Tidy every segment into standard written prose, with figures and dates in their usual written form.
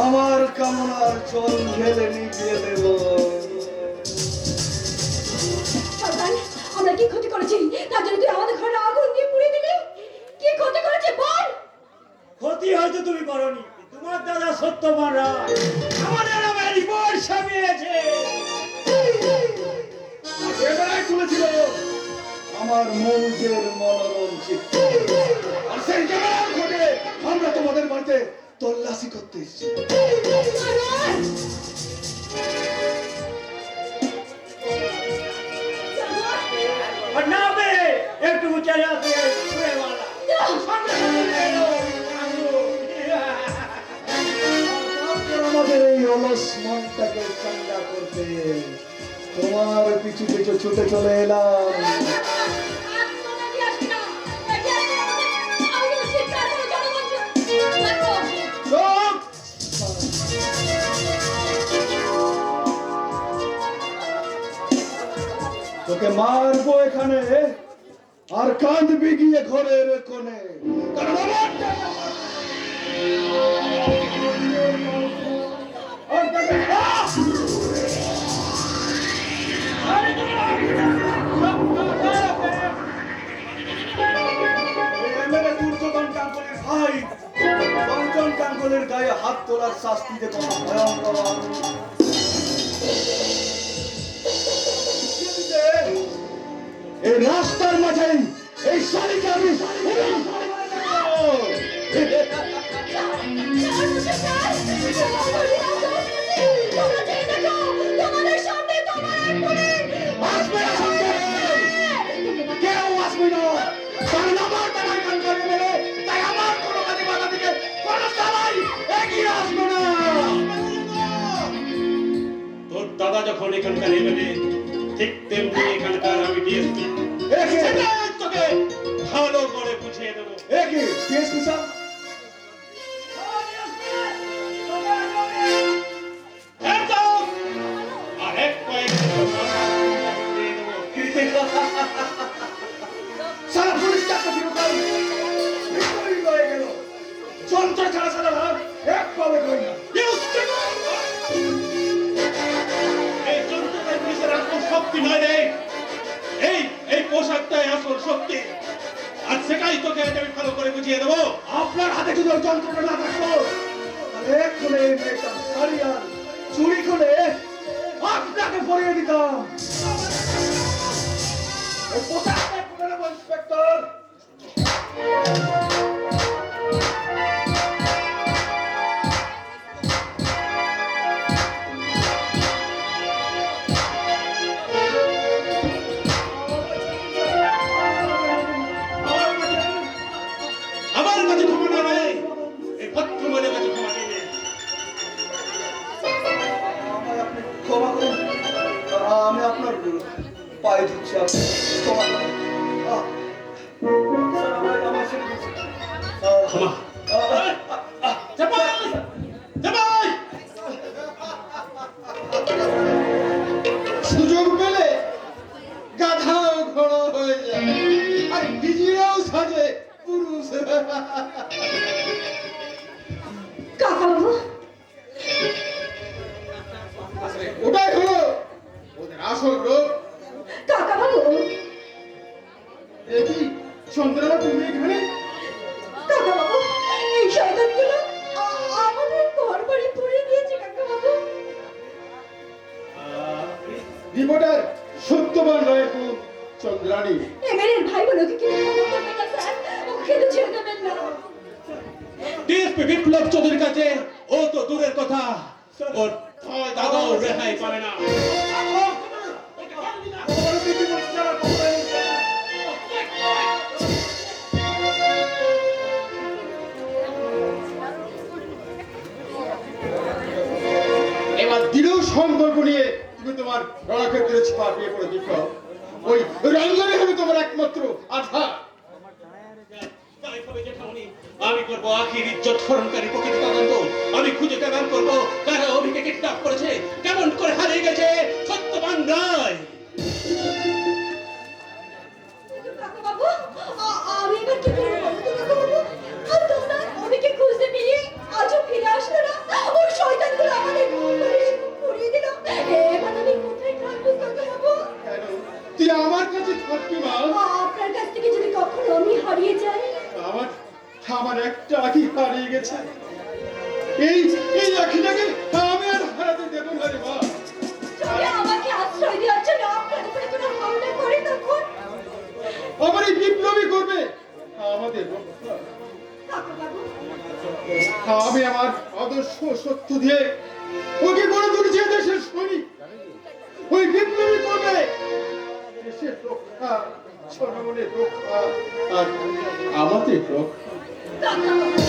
আমার কামনার জল ঢেলে নিভিয়ে দেব। আমরা কি ক্ষতি করেছি তার জন্য তুই আমাদের ঘরে আগুন দিয়ে পুড়িয়ে দিলি? কি ক্ষতি করেছে বল? ক্ষতি হয়তো তুমি করনি, তোমার দাদা সত্যবান রায় আমাদের নামে রিপোর্ট ছাপিয়েছে। এবারে তুলেছিল আমার মৌজের মনোরম চিত্র, আর সেই ক্যামেরার খোঁজে আমরা তোমাদের বাড়িতে তল্লাশি করতে এসেছি। না পেরে একটু উঁচাই আছে আমাদের এই অলস মনটাকে ঠান্ডা করতে তোমার পিছু পিছু ছুটে চলে এলাম। তোকে মারবো এখানে, আর কাঁদবি গিয়ে ঘরের কোণে, কারণ আমার গায়ে হাত তোলার শাস্তিতে কত ভয়ঙ্কর। এই রাস্তার মাঝে এই শাড়িকে আমি কেউ আসবে না, কারণ আমার দাদার গান করে মেলে, তাই আমার কোনো কাজে বাধা দিতে কোনো দাদাই এগিয়ে আসবে না। তোর দাদা যখন এখানকার এমএলএ, ঠিক তেমনি এখানকার আমি ডিএসপি। তোকে ভালো করে বুঝিয়ে দেবো। কি ডিএসপি স্যার? সারা পুলিশ চাকরি শুরু কর, ভিতরেই রয়ে গেল যন্ত্র ছাড়া সারা ভাব এক পাবে কই না। এই যন্ত্রটাই পুলিশের আসল শক্তি নয় রে, এই এই পোশাকটাই আসল শক্তি, আর সেটাই তোকে আমি ভালো করে বুঝিয়ে দেবো। আপনার হাতে যদি ওই যন্ত্রটা না থাকতো তাহলে এক্ষুনি এই মেয়েটার শাড়ি আর চুরি করে আপনাকে পরিয়ে দিতাম। ওই পোশাকটা খুলে নেবো ইন্সপেক্টর। আমার কাছে ক্ষমা নেই, এই ভদ্রমহিলার কাছে ক্ষমা নেই। আমায় আপনি ক্ষমা করুন, আমি আপনার পায়ে দিচ্ছি, আপনি ক্ষমা করুন। স্যার, আমার ছেড়ে দিচ্ছি। ক্ষমা। জামাই! জামাই! সুযোগ পেলে গাধাও ঘোড়া হয়ে যায়, আর নিজেরাও সাজে পুরুষ। কাকা বাবু, ওটাই হলো ওদের আসল রূপ। কাকা বাবু, দেখি চন্দ্রনা তুমি এখানে? কাকা বাবু, এই শয়তানগুলো আমাদের ঘর বাড়ি পুড়িয়ে দিয়েছে কাকা বাবু। রিপোর্টার সত্যবান রায়ের পুত্র চন্দ্রানী। এমএলএর ভাই বোনকে কিন্তু ক্ষমা করবেন না স্যার, ওকে কিন্তু ছেড়ে দেবেন না। ডিএসপি বিপ্লব চৌধুরীর কাছে ও তো দূরের কথা, ওর দাদাও রেহাই পাবে না। এবার দৃঢ় সম্পর্ক নিয়ে তুমি তোমার রণক্ষেত্রে ঝাঁপিয়ে পড়ে দেখো, ওই রঞ্জনী হবে তোমার একমাত্র আধার। আমি করবো আখির ইজ্জত হরণকারী প্রকৃতি তদন্ত। আমি খুঁজে প্রমাণ করবো কারা অভিকে কিডন্যাপ করেছে, কেমন করে হারিয়ে গেছে সত্যবান রায়। কাকা বাবু, আমি এবার কি করবো বলো তো কাকা বাবু? আর তোমরা অভিকে খুঁজতে পেয়ে আজও ফিরে আসলো না। ওর হারিয়ে গেছে। এই এই আখিটাকে আমি আর হারাতে দেব না রে মা। যদি আমাকে আশ্রয় দেওয়ার জন্য আপনার উপরে কোনো হামলা করে তখন আমার এই বিপ্লবী করবে আমাদের রক্ষা। কাকাবাবু আমি আমার আদর্শ সত্য দিয়ে ওকে গড়ে তুলেছি দেশের সৈনিক। ওই বিপ্লবী করবে দেশের রক্ষা, জনগণের রক্ষা আর আমাদের রক্ষা। কাকাবাবু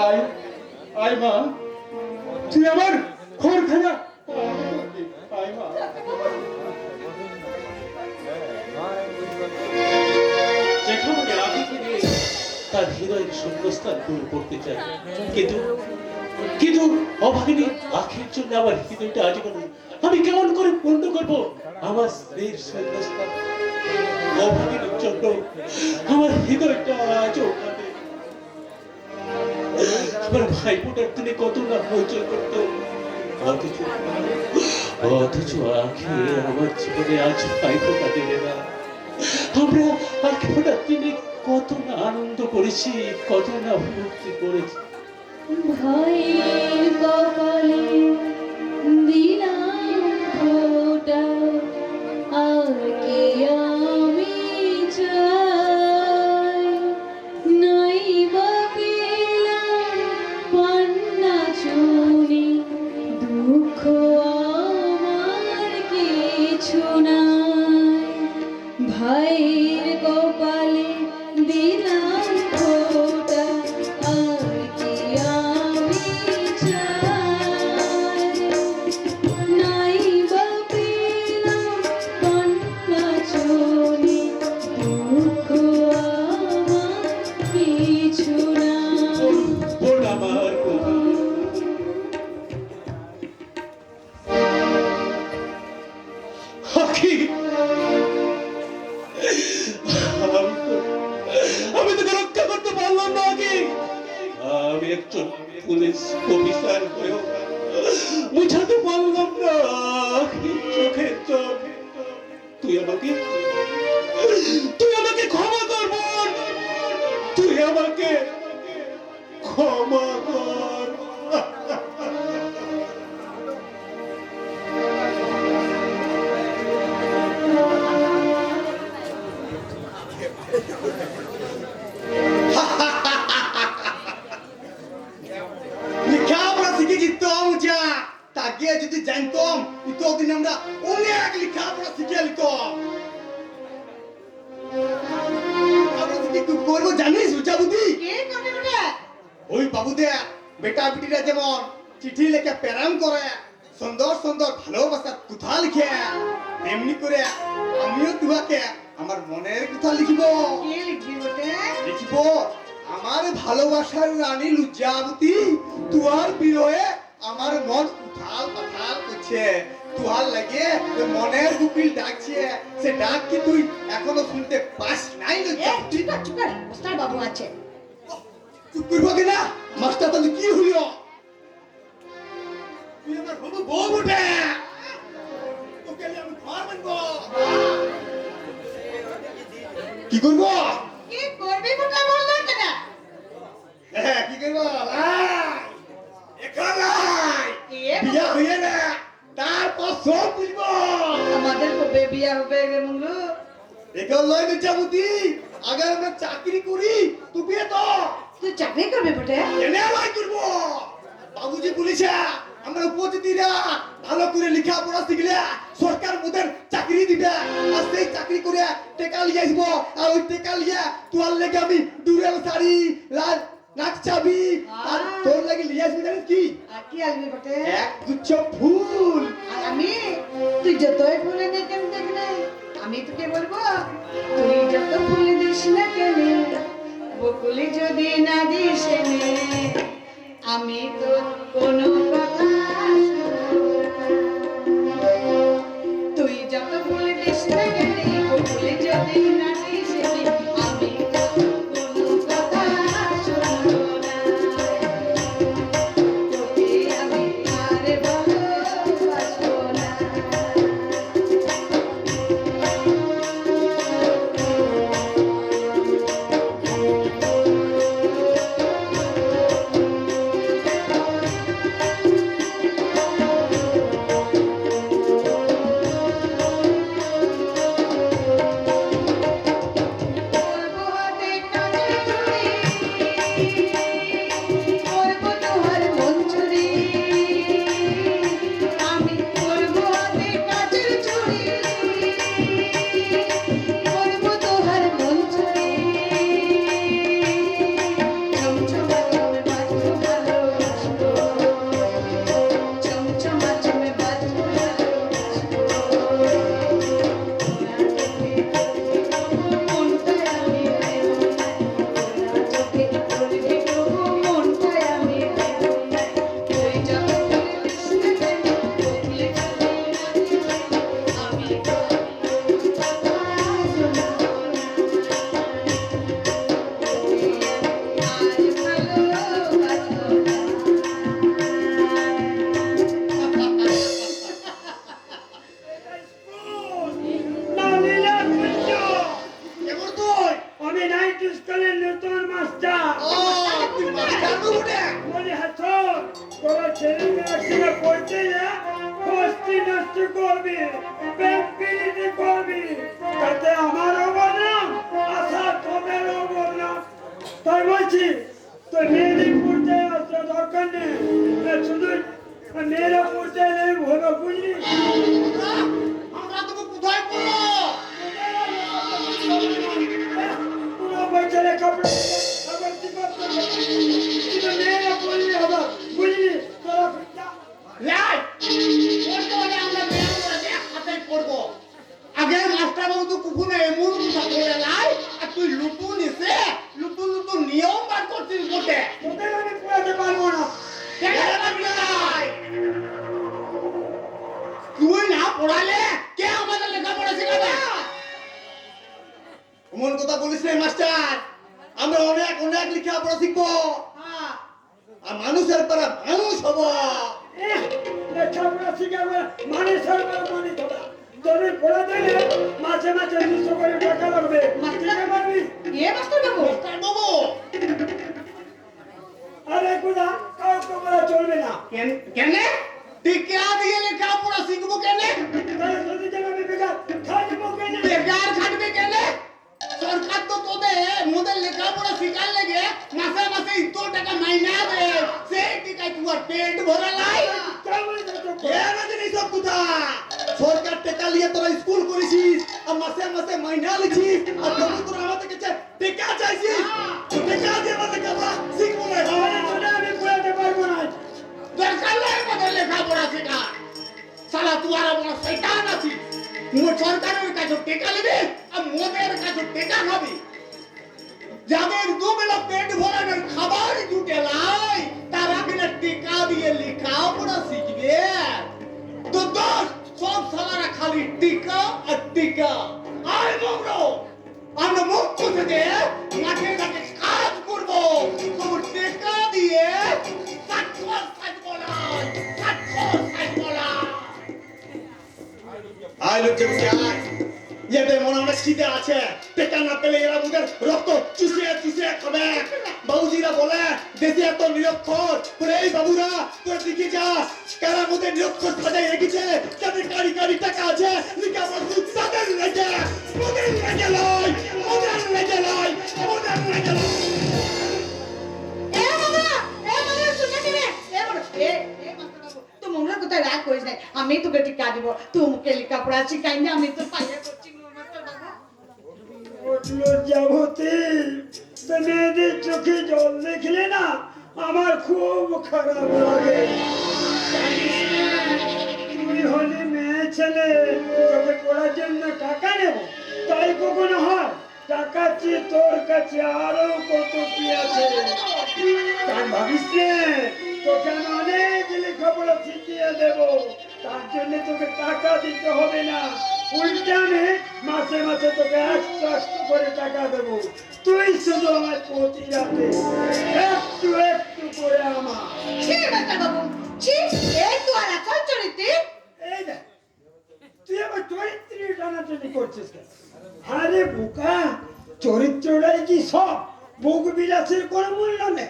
আয় আয় মা, তুই আমার ঘর খানা আয় মা। জেঠামনি আখিকে নিয়ে তার হৃদয়ের শূন্যস্থান পূরণ করতে চায়, কিন্তু অভাগিনী আখির জন্য আমার হৃদয়টা আজীবন আমি কেমন করে পূর্ণ করব আমার স্ত্রীর শূন্যস্থান? অভাগিনীর জন্য আমার হৃদয়টা আজও কাঁদে। আমার ভাইফোঁটার দিনে কত না হইচই করতো, অথচ আখি আমার জীবনে আজ ভাইফোঁটা দেবে না। আমরা ভাইফোঁটার দিনে কত না আনন্দ করেছি, কত না ভক্তি করেছি। ভাইয়ের কপালে দিলাম ফোঁটা, আর কি আমি চাই? নাই বা পেলাম পান্না চুনি, দুঃখ আমার কিছু নাই। ভাইয়ের কপালে দিলাম ফোঁটা, আর কি আমি চাই? নাই বা পেলাম পান্না চুনি, দুঃখ আমার কিছু নাই। বোন আমার আখি, আমি তোকে রক্ষা করতে পারলাম না আগে। আমি একজন পুলিশ অফিসার হয়েও বুঝাতে পারলাম না আখির চোখের চোখ। তুই আমাকে ক্ষমা কর বোন, তুই আমাকে ক্ষমা কর। লেখাপড়া শিখে জিততাম যা, তাকে যদি জানতাম ততদিন আমরা অনেক লেখাপড়া শিখে নিতাম। আমরা কি করবো জানিস উচাবুদি? ওই বাবুদে বেটা বেটিরা যেমন চিঠি লেখে প্রেরণ করে, সুন্দর সুন্দর ভালোবাসার কথা লিখে, এমনি করে আমিও তোমাকে আমার মনের কথা লিখিব। লিখিব আমার ভালোবাসার রানী লুজ্জাবতী, তুয়ার বিরহে আমার মন উথাল পাথাল করছে। তুহার লাগে মনের গুপিল ডাকছে, সে ডাক কি তুই এখনো শুনতে পাস নাই? লুজ্জাবতী বাবু আছে চুপ করবো কিনা? মাস্টার তাহলে কি হইল? তুই আমার হবু বউ উঠে, তোকে আমি ঘর বানবো। কি করবো? কি করবি মোটা বললো কেন? হ্যাঁ কি করবো? এখন বিয়া হইয়ে না, তারপর সব বুঝবো। আমাদের কবে বিয়া হবে রে মুঙ্গলু? এখন লয় লুজ্জাবতী, আগে আমরা চাকরি করি, তুই বিয়ে তো তুই চাকরি করবি বটে? এনে লয় করবো। বাবুজি বলেছে আমরা উপজাতিরা ভালো করে লেখাপড়া শিখলে সরকার মোদের চাকরি দিবে, আর সেই চাকরি করে টেকা লিয়ে আসবো। আর ওই টেকা লিয়ে তোর লেগে আমি ডুরেল শাড়ি, লাল নাক চাবি, আর তোর লাগে লিয়ে আসবি জানিস কি? আর কি আসবি বটে? এক গুচ্ছ ফুল। আর আমি? তুই যতই ফুলে নে কেন দেখলে আমি তোকে বলবো, তুই যত ফুলে দিস না কেন, বকুলি যদি না দিস নে, আমি তো কোনো কথা শুনবো না। তুই যত ফুলে দিস না কেন, বকুলি যদি না দিস নে, আমি তো কোনো কথা শুনবো না। তোকে আমি আর ভালোবাসবো না। ছেলে মেয়েরা পড়তে না কষ্টি নষ্ট করবি ব্যাংকিং করবি তাতে আমারও বললাম আশা তোদেরও বললাম তাই বলছি তো মেয়েদের পড়তে আসতে দরকার নেই শুধু মেয়েরা পড়তে এলে হলো বুঝলি আমরা তোকে কোথায় পড়বো পুরো বছরে কাপড় আবার কি করতে হবে? কিন্তু মেয়েরা পড়লে হবে বুঝলি তোরা লাই পড়তে হলে আমরা মেয়ে পড়াতে একসাথে পড়বো আগে মাস্টার বাবু তো কুকুরে এমন কথা বলে লাই আর তুই লুটু নিছে লুটু লুটু নিয়ম বার করছিস বটে তোদের আমি পড়াতে পারবো না কেন পারবি না লাই? তুই না পড়ালে কে আমাদের লেখাপড়া শেখাবে এমন কথা বলিস রে মাস্টার আমরা অনেক অনেক লেখাপড়া শিখবো আর মানুষের পরে মানুষ হবো লেখাপড়া শিখাবে মানে সরকার মানে তোরা তোদের পড়া দিলে মাঝে মাঝে 200 করে টাকা লাগবে শিখে পারবি মাস্টার বাবু মাস্টার বাবু আরে কোথা কাউকে বলা চলবে না কেন টিকা দিয়ে লেখাপড়া শিখবো কেন তাহলে যদি জানাবি বেকার খাইবো কেন বেকার খাটবে কেন সরকার তো তোদের মোদের লেখাপড়া শিখার লেগে মাসে মাসে ইতো টাকা মাইনা দে সেই টিকায় তোমার পেট ভরা লাই কেমন দেখো কেন জানিস সব কথা সরকার টাকা নিয়ে তোরা স্কুল করেছিস আর মাসে মাসে মাইনা লিখিস আর তখন তোরা আমাদের কাছে টাকা চাইছিস তো টাকা দিয়ে আমাদের কাবা শিখবো না তাহলে তোদের আমি পড়াতে পারবো না দরকার নাই মোদের লেখাপড়া শেখা সালা তুই আর বড় শয়তান আছিস মোর সরকারের কাছে টাকা নিবি আর মোদের কাছে টাকা খাবি যাদের দুবেলা পেট ভরানোর খাবার জুটে লাই তারা কিনা টিকা দিয়ে লেখাপড়া শিখবে তো দোষ সব সালারা খালি টিকা আর টিকা আয় মগ্র আমরা মুক্ত থেকে মাঠে ঘাটে কাজ করবো তোমার টিকা দিয়ে সাক্ষর থাকবো না সাক্ষর থাকবো না আয় লোক আয় এদের মনে অনেক খিদে আছে টেকা না পেলে এরা ওদের রক্ত চুষিয়ে চুষিয়ে খাবে বাবুজিরা বলে দেশে এত নিরক্ষর তোর এই বাবুরা তোর দিকে যা কারা মোদের নিরক্ষর সাজাই রেখেছে যাদের কারি কারি টাকা আছে লিখে আমার দুধ তাদের লেগে মোদের লেগে লয় মোদের লেগে লয় মোদের লেগে লয় কোথায় রাগ করিস নাই আমি তোকে টিকা দিব তুই মুখে লেখাপড়া শিখাই না আমি তো পাইয়া করছি লজ্জাবতী মেয়েদের চোখে জল দেখলে না আমার খুব খারাপ লাগে তুই হলি মেয়ে ছেলে তোকে পড়ার জন্য টাকা নেব তাই কখনো হয় টাকা চেয়ে তোর কাছে আরো কত কি আছে তাই ভাবিস নে তোকে আমি অনেক লেখাপড়া শিখিয়ে দেব তার জন্য তোকে টাকা দিতে হবে না উল্টে আমি মাসে মাসে তোকে 100 করে টাকা দেবো তুই শুধু আমার প্রতি রাতে একটু একটু করে আমার এই দেখ তুই আমার চরিত্র টানাটানি করছিস কেন আরে বোকা চরিত্রটাই কি সব ভোগ বিলাসের কোনো মূল্য নেই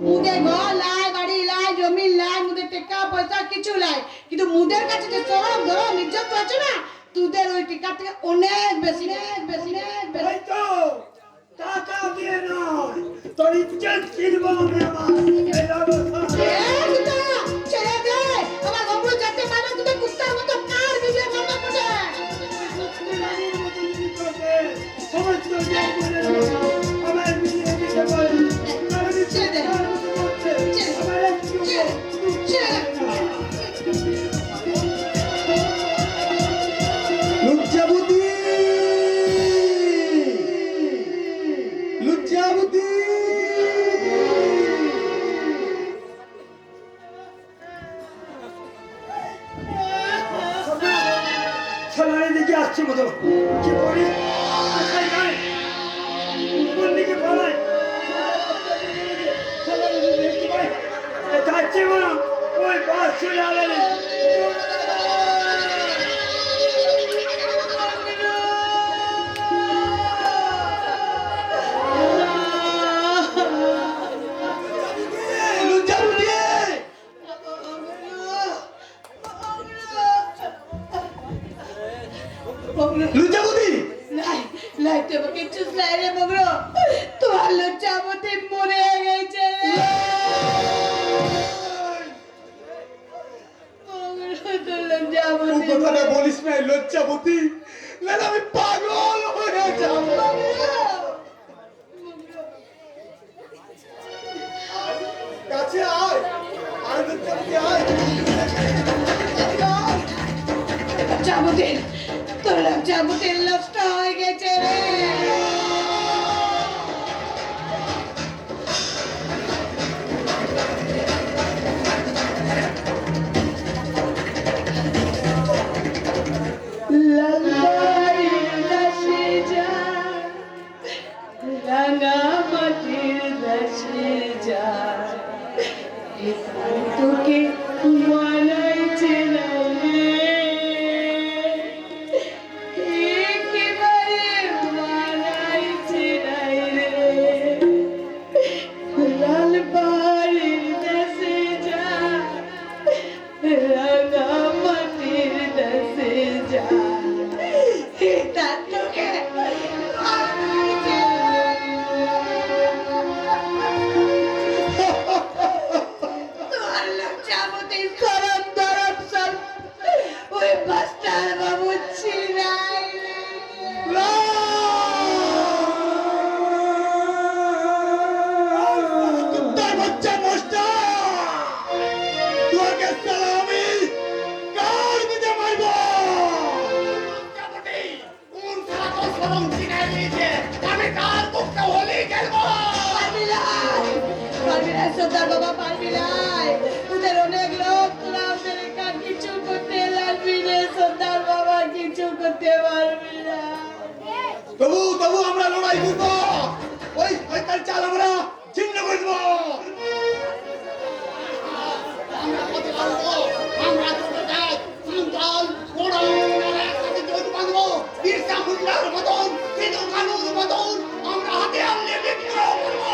মুদের ঘর লাই বাড়ি লাই জমি লাই মুদের টাকা পয়সা কিছু লাই কিন্তু মুদের কাছে যে চরম ধরম ইজ্জত আছে না তোদের ওই টিকা থেকে অনেক বেশি হয়তো টাকা দিয়ে নয় তোর ইজ্জত কিনবো আমি আমার এই ব্যবস্থা ছেড়ে দে আমার গবু যেতে পারে তোদের কুত্তার মতো কার বিজে মাথা পড়ে সমস্ত আমার বিয়ে দিতে পারি ছেড়ে দে আমার একটু লুচ্চাবুতি লুচ্চাবুতি ছেলের দিকে আসছে মতো কি করি কোন দিকে পালাই যাচ্ছে মা ওই বাস চলে আলে লুচ্চাবুতি লজ্জাবতী লাই লাই তোমাকে চুষলাই রে মগরো, তোমার লজ্জাবতী মরে গেছে রে মগরো, তোর লজ্জাবতী কথাটা বলিস না লজ্জাবতী, নাহলে আমি পাগল হয়ে যাব। কাছে আয়, আয় লজ্জাবতী আয়। লজ্জাবতী, তোর লজ্জাবতীর নষ্ট হয়ে গেছে রে। লালবাড়ির দাসে যা, রাঙামাটির দাসে যা, তোকে মানাইছে না রে, একেবারে মানাইছে না রে। লালবাড়ির দাসে যা, রাঙামাটির দাসে যা, তার তোকে মানাইছে তোমার লজ্জাবতী খরম দরম সব ওই মাস্টার বাবু ছিনাই কুত্তার বাচ্চা মাস্টার, তোকে সালামি কার বিদে মারব। লজ্জাবতী, কোন সারা তো শরম ছিনাই নিয়েছে, আমি কার মুখটা হলি খেলবো। পারবি না সর্দার বাবা, পারবি না। তোদের অনেক লোক, তোরা ওদের কার কিছু করতে পারবি না সর্দার বাবা, কিছু করতে পারবি না। তবু আমরা লড়াই করবো, ওই শয়তান চাল আমরা ছিন্ন করবো। আমরা কত পারবো, আমরা তোকে দেখ সন্তান বড় একসাথে জোট বাঁধবো, বিরসা মুন্ডার মতন, সিধু কানুর মতন আমরা হাতে আনলে বিদ্রোহ করবো।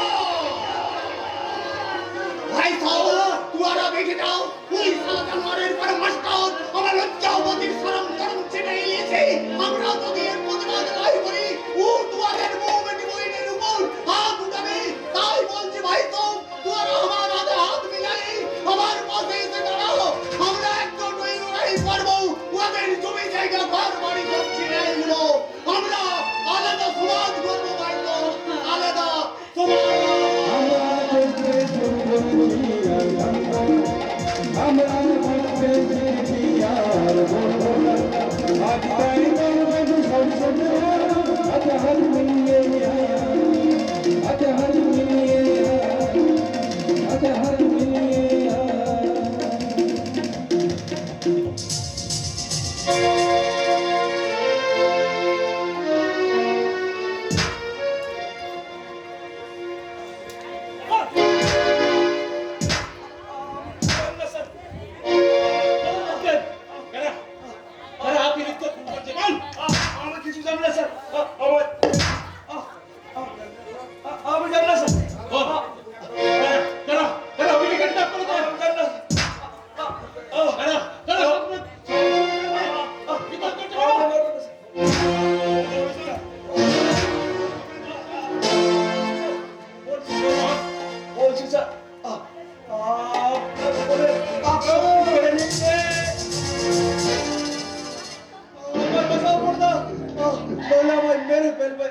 ভাই সাহেব, তুয়ারা বেঁচে যাও, ওই সালা জানোয়ারের পর মাস্টার আমার লজ্জাবতীর শরম শরম ছেড়ে এলিয়েছে। আমরা যদি এর প্রতিবাদ নাই করি, ও তুয়ারের বউবেটি বইনের উপর হাত উঠাবে। তাই বলছি ভাই সাহেব, তুয়ারা আমার হাতে হাত মিলাই আমার পাশে এসে দাঁড়াও। আমরা একজন ওই লড়াই করবো, ওদের জমি জায়গা ঘর বাড়ি সব ছিনে নিব। আমরা আলাদা সমাজ করবো ভাই সাহেব, আলাদা আমি কিছু জানি না স্যার, আমি জানি না স্যার, বলছি স্যার, আপনার বলে আক্রমণ করে নিচ্ছে। আমার কথা বলতো, বলে আমায় মেরে ফেলবে।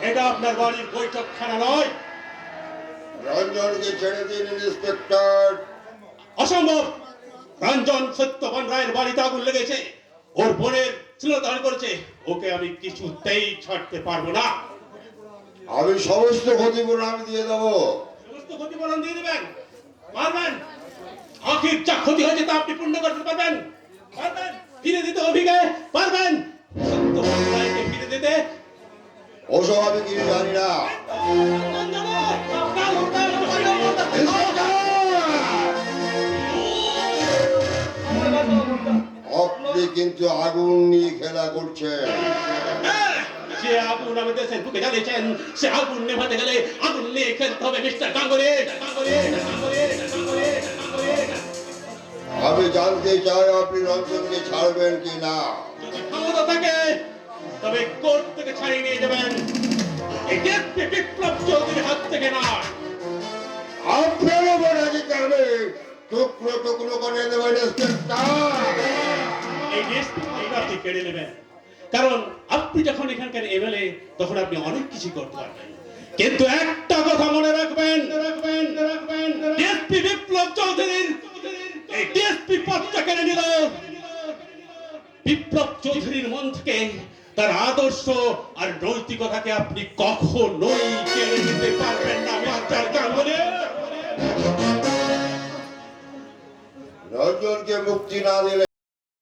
এটা আপনার বাড়ির বৈঠকখানা নয়। রঞ্জনকে ছেড়ে দিন ইন্সপেক্টর। অসম্ভব। রঞ্জন সত্যবান রায়ের বাড়িতে আগুন লেগেছে, ওর বোনের শ্লীলতাহানি করেছে, ওকে আমি কিছুতেই ছাড়তে পারবো না। আমি সমস্ত ক্ষতিপূরণ আমি দিয়ে দেবো। সমস্ত ক্ষতিপূরণ দিয়ে দিবেন? পারবেন? আখির যা ক্ষতি হয়েছে তা আপনি পূর্ণ করতে পারবেন? পারবেন? ফিরে দিতে অভিজ্ঞ পারবেন? সত্যবান রায়কে ফিরে দিতে? ওসব আমি কিছু জানি না। আপনি কিন্তু আগুন নিয়ে খেলা করছেন। যে আগুন আমাদের দেশের বুকে জ্বালিয়েছেন, সে আগুন নেভাতে গেলে আগুন নিয়ে খেলতে হবে মিস্টার গাঙ্গুলি। আমি জানতে চাই আপনি রঞ্জনকে ছাড়বেন কি না। যদি ক্ষমতা থাকে তবে কোর্ট থেকে ছাড়িয়ে নিয়ে যাবেন, এই ডিএসপি বিপ্লব চৌধুরীর হাত থেকে নয়। আপনারও বলে দিতে হবে, টুকরো টুকরো করে দেবেন ইন্সপেক্টর। এই ডিএসপি আপনি কেড়ে নেবেন, কারণ আপনি যখন এখানকার এমএলএ তখন আপনি অনেক কিছু করতে পারবেন। কিন্তু একটা কথা মনে রাখবেন, ডিএসপি বিপ্লব চৌধুরীর এই ডিএসপি পদটা কেড়ে নিল বিপ্লব চৌধুরীর মন থেকে তার আদর্শ আর নৈতিকতাকে আপনি কখনোই কেড়ে নিতে পারবেন না মাস্টার গাঙ্গুলি। রঞ্জনকে মুক্তি না দিলে